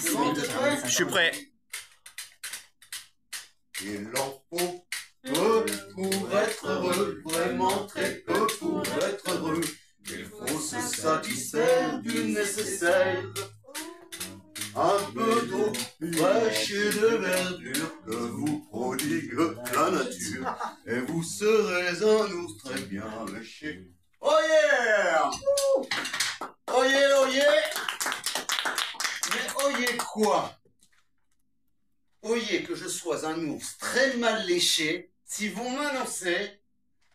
C'est bon, t'es prêt? Je suis prêt. Il en faut peu pour être heureux, vraiment très peu pour être heureux. Il faut se satisfaire du nécessaire. Un peu d'eau fraîche et de verdure que vous prodigue la nature. Et vous serez un ours très bien léché. Oh yeah! Oh yeah, oh yeah! Mais oh yeah quoi? Oh yeah que je sois un ours très mal léché si vous m'annoncez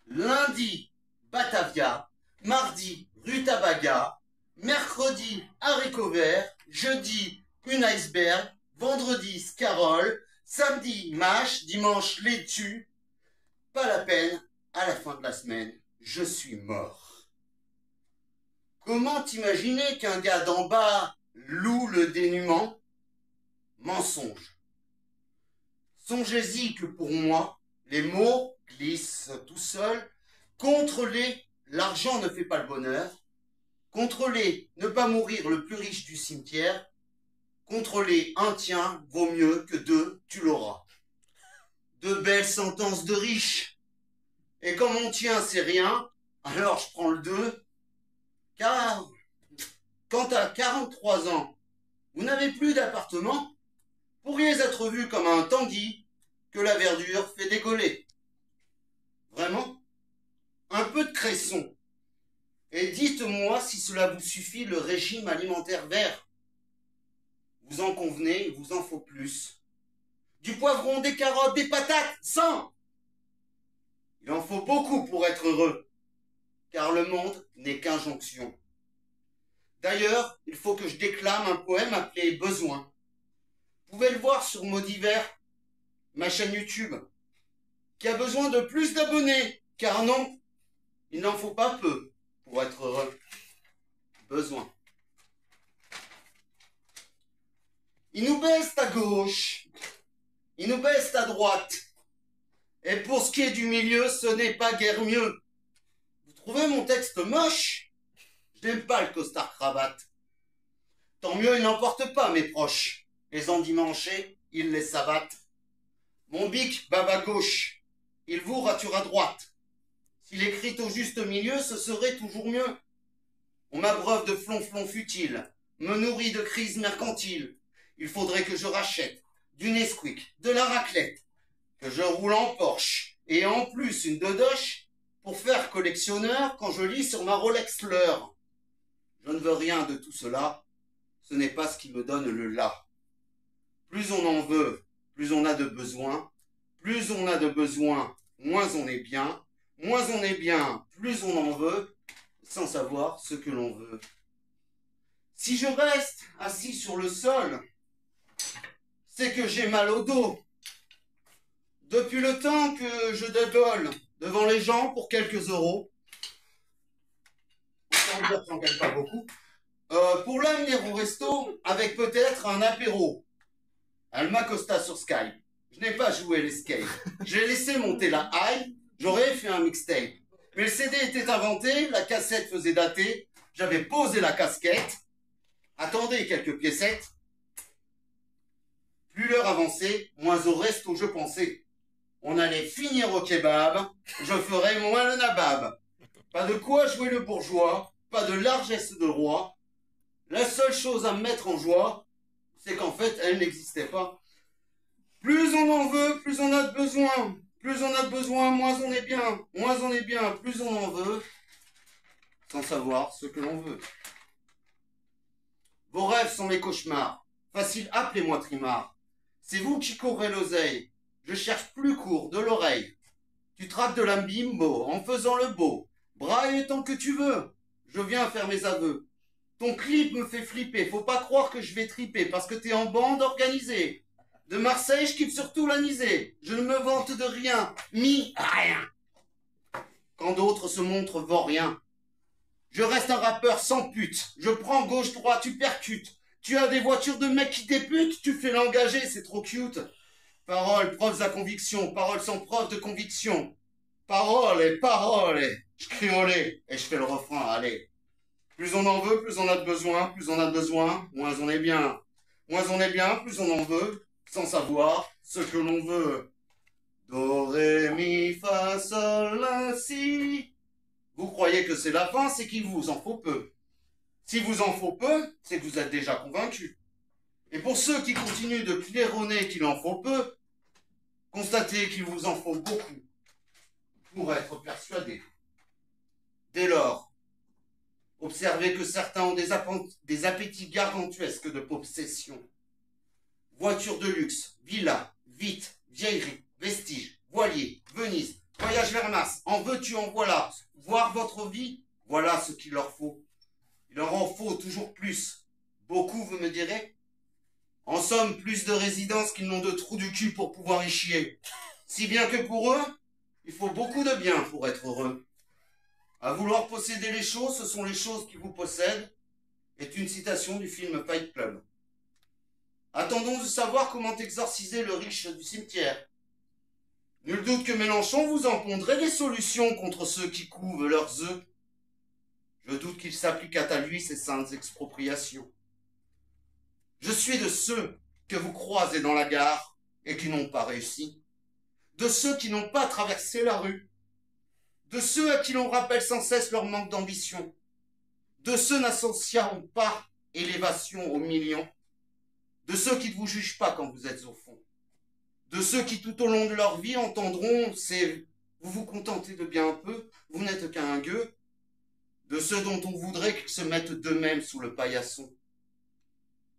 lundi Batavia, mardi Rutabaga, mercredi haricots verts, jeudi une iceberg, vendredi scarole, samedi mâche, dimanche laitue. Pas la peine, à la fin de la semaine, je suis mort. Comment t'imaginer qu'un gars d'en bas loue le dénuement? Mensonge. Songez-y que pour moi, les mots glissent tout seuls. Contre les l'argent ne fait pas le bonheur. Contre les ne pas mourir le plus riche du cimetière. Contre les un tien vaut mieux que deux, tu l'auras. De belles sentences de riches. Et quand mon tien c'est rien, alors je prends le deux. Car quand à 43 ans, vous n'avez plus d'appartement, pourriez être vu comme un Tanguy que la verdure fait décoller. Vraiment? Un peu de cresson. Et dites-moi si cela vous suffit le régime alimentaire vert. Vous en convenez, il vous en faut plus. Du poivron, des carottes, des patates, 100! Il en faut beaucoup pour être heureux, car le monde n'est qu'injonction. D'ailleurs, il faut que je déclame un poème appelé Besoin. Vous pouvez le voir sur Maudivers, ma chaîne YouTube, qui a besoin de plus d'abonnés, car non, il n'en faut pas peu pour être heureux. Besoin. Il nous baisse à gauche, il nous baisse à droite, et pour ce qui est du milieu, ce n'est pas guère mieux. Vous trouvez mon texte moche? Je n'aime pas le costard-cravate. Tant mieux, il n'emporte pas mes proches. Les endimanchés, ils les savatent. Mon bic bave à gauche, il vous rature à droite. S'il écrit au juste milieu, ce serait toujours mieux. On m'abreuve de flonflons futiles, me nourrit de crises mercantiles. Il faudrait que je rachète du Nesquik, de la raclette, que je roule en Porsche, et en plus une dodoche pour faire collectionneur quand je lis sur ma Rolex l'heure. Je ne veux rien de tout cela, ce n'est pas ce qui me donne le là. Plus on en veut, plus on a de besoins, plus on a de besoins, moins on est bien, moins on est bien, plus on en veut, sans savoir ce que l'on veut. Si je reste assis sur le sol, c'est que j'ai mal au dos. Depuis le temps que je dégole devant les gens pour quelques euros, autant dire que j'en gagne pas beaucoup, pour l'amener au resto avec peut-être un apéro. Elle m'accosta sur Skype. Je n'ai pas joué l'escape. J'ai laissé monter la high, j'aurais fait un mixtape. Mais le CD était inventé, la cassette faisait dater, j'avais posé la casquette. Attendez quelques piécettes. Plus l'heure avançait, moins au resto je pensais. On allait finir au kebab, je ferais moins le nabab. Pas de quoi jouer le bourgeois, pas de largesse de roi. La seule chose à me mettre en joie, c'est qu'en fait, elle n'existait pas. Plus on en veut, plus on a de besoin. Plus on a de besoin, moins on est bien. Moins on est bien, plus on en veut, sans savoir ce que l'on veut. Vos rêves sont mes cauchemars. Facile, appelez-moi Trimard. C'est vous qui courez l'oseille. Je cherche plus court de l'oreille. Tu traques de la bimbo en faisant le beau. Braille tant que tu veux. Je viens faire mes aveux. Ton clip me fait flipper. Faut pas croire que je vais triper parce que t'es en bande organisée. De Marseille, je kiffe surtout l'anisée. Je ne me vante de rien. Rien. Quand d'autres se montrent vauriens. Je reste un rappeur sans pute. Je prends gauche-droite, tu percutes. Tu as des voitures de mecs qui débutent, tu fais l'engager, c'est trop cute. Paroles, preuves à conviction, paroles sans preuve de conviction. Paroles et paroles, je crie olé, et je fais le refrain, allez. Plus on en veut, plus on a de besoin, plus on a de besoin, moins on est bien. Moins on est bien, plus on en veut, sans savoir ce que l'on veut. Do, ré, mi, fa, sol, la, si. Vous croyez que c'est la fin, c'est qu'il vous en faut peu. Si vous en faut peu, c'est que vous êtes déjà convaincu. Et pour ceux qui continuent de claironner qu'il en faut peu, constatez qu'il vous en faut beaucoup pour être persuadé. Dès lors, observez que certains ont des appétits gargantuesques de possession. Voitures de luxe, villas, vite, vieilleries, vestiges, voiliers, Venise, voyage vers Mars, en veux-tu, en voilà, voir votre vie, voilà ce qu'il leur faut. Il leur en faut toujours plus. Beaucoup, vous me direz? En somme, plus de résidences qu'ils n'ont de trous du cul pour pouvoir y chier. Si bien que pour eux, il faut beaucoup de biens pour être heureux. À vouloir posséder les choses, ce sont les choses qui vous possèdent, est une citation du film Fight Club. Attendons de savoir comment exorciser le riche du cimetière. Nul doute que Mélenchon vous en pondrait des solutions contre ceux qui couvent leurs œufs. Je doute qu'il s'appliquât à lui ces saintes expropriations. Je suis de ceux que vous croisez dans la gare et qui n'ont pas réussi, de ceux qui n'ont pas traversé la rue, de ceux à qui l'on rappelle sans cesse leur manque d'ambition, de ceux n'associant pas élévation aux millions, de ceux qui ne vous jugent pas quand vous êtes au fond, de ceux qui tout au long de leur vie entendront c'est vous vous contentez de bien un peu, vous n'êtes qu'un gueux, de ceux dont on voudrait qu'ils se mettent d'eux-mêmes sous le paillasson.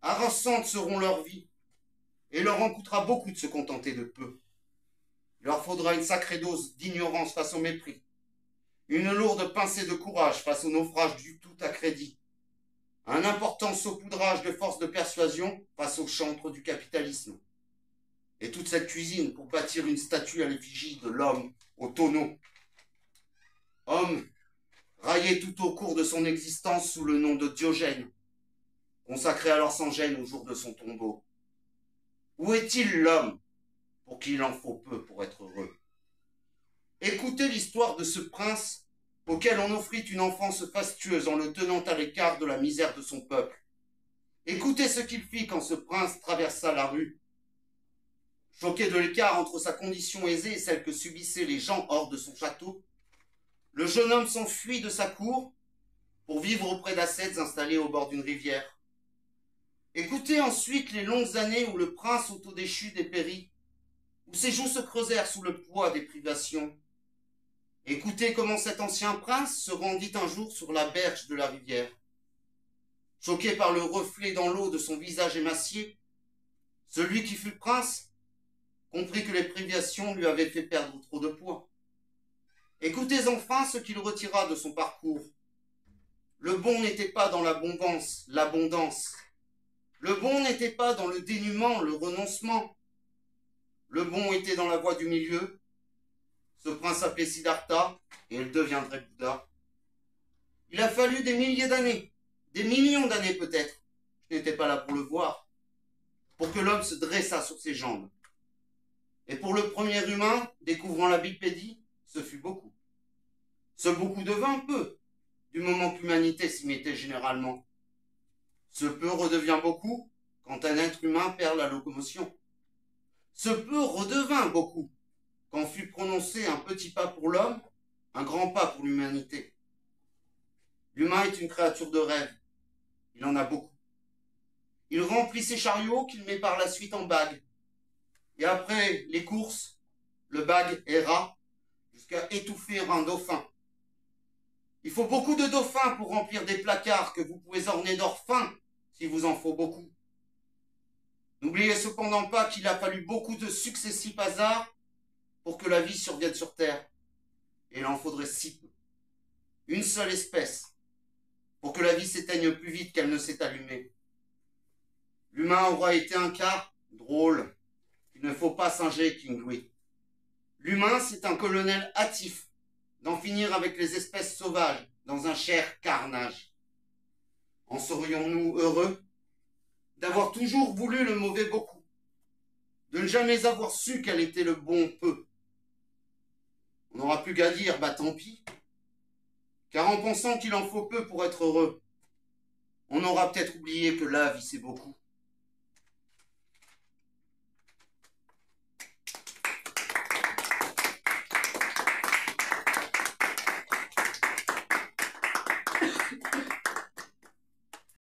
Harassantes seront leurs vies, et leur en coûtera beaucoup de se contenter de peu. Il leur faudra une sacrée dose d'ignorance face au mépris, une lourde pincée de courage face au naufrage du tout à crédit, un important saupoudrage de force de persuasion face au chantre du capitalisme. Et toute cette cuisine pour bâtir une statue à l'effigie de l'homme au tonneau. Homme raillé tout au cours de son existence sous le nom de Diogène, consacré alors sans gêne au jour de son tombeau. Où est-il l'homme pour qui il en faut peu pour être heureux? Écoutez l'histoire de ce prince auquel on offrit une enfance fastueuse en le tenant à l'écart de la misère de son peuple. Écoutez ce qu'il fit quand ce prince traversa la rue. Choqué de l'écart entre sa condition aisée et celle que subissaient les gens hors de son château, le jeune homme s'enfuit de sa cour pour vivre auprès d'ascètes installés au bord d'une rivière. Écoutez ensuite les longues années où le prince autodéchu dépérit, où ses joues se creusèrent sous le poids des privations. Écoutez comment cet ancien prince se rendit un jour sur la berge de la rivière. Choqué par le reflet dans l'eau de son visage émacié, celui qui fut prince comprit que les privations lui avaient fait perdre trop de poids. Écoutez enfin ce qu'il retira de son parcours. Le bon n'était pas dans l'abondance. Le bon n'était pas dans le dénuement, le renoncement. Le bon était dans la voie du milieu. Ce prince s'appelait Siddhartha, et il deviendrait Bouddha. Il a fallu des milliers d'années, des millions d'années peut-être, je n'étais pas là pour le voir, pour que l'homme se dressât sur ses jambes. Et pour le premier humain, découvrant la bipédie, ce fut beaucoup. Ce beaucoup devint peu, du moment que l'humanité s'y mettait généralement. Ce peu redevient beaucoup quand un être humain perd la locomotion. Ce peu redevint beaucoup quand fut prononcé un petit pas pour l'homme, un grand pas pour l'humanité. L'humain est une créature de rêve. Il en a beaucoup. Il remplit ses chariots qu'il met par la suite en bague. Et après les courses, le bague erra jusqu'à étouffer un dauphin. Il faut beaucoup de dauphins pour remplir des placards que vous pouvez orner d'or fin, si vous en faut beaucoup. N'oubliez cependant pas qu'il a fallu beaucoup de successifs hasards pour que la vie survienne sur Terre. Et il en faudrait si peu. Une seule espèce, pour que la vie s'éteigne plus vite qu'elle ne s'est allumée. L'humain aura été un cas drôle, qu'il ne faut pas singer King Louis. L'humain, c'est un colonel hâtif d'en finir avec les espèces sauvages dans un cher carnage. En serions-nous heureux d'avoir toujours voulu le mauvais beaucoup, de ne jamais avoir su quel était le bon peu? On n'aura plus qu'à dire, bah tant pis, car en pensant qu'il en faut peu pour être heureux, on aura peut-être oublié que la vie c'est beaucoup.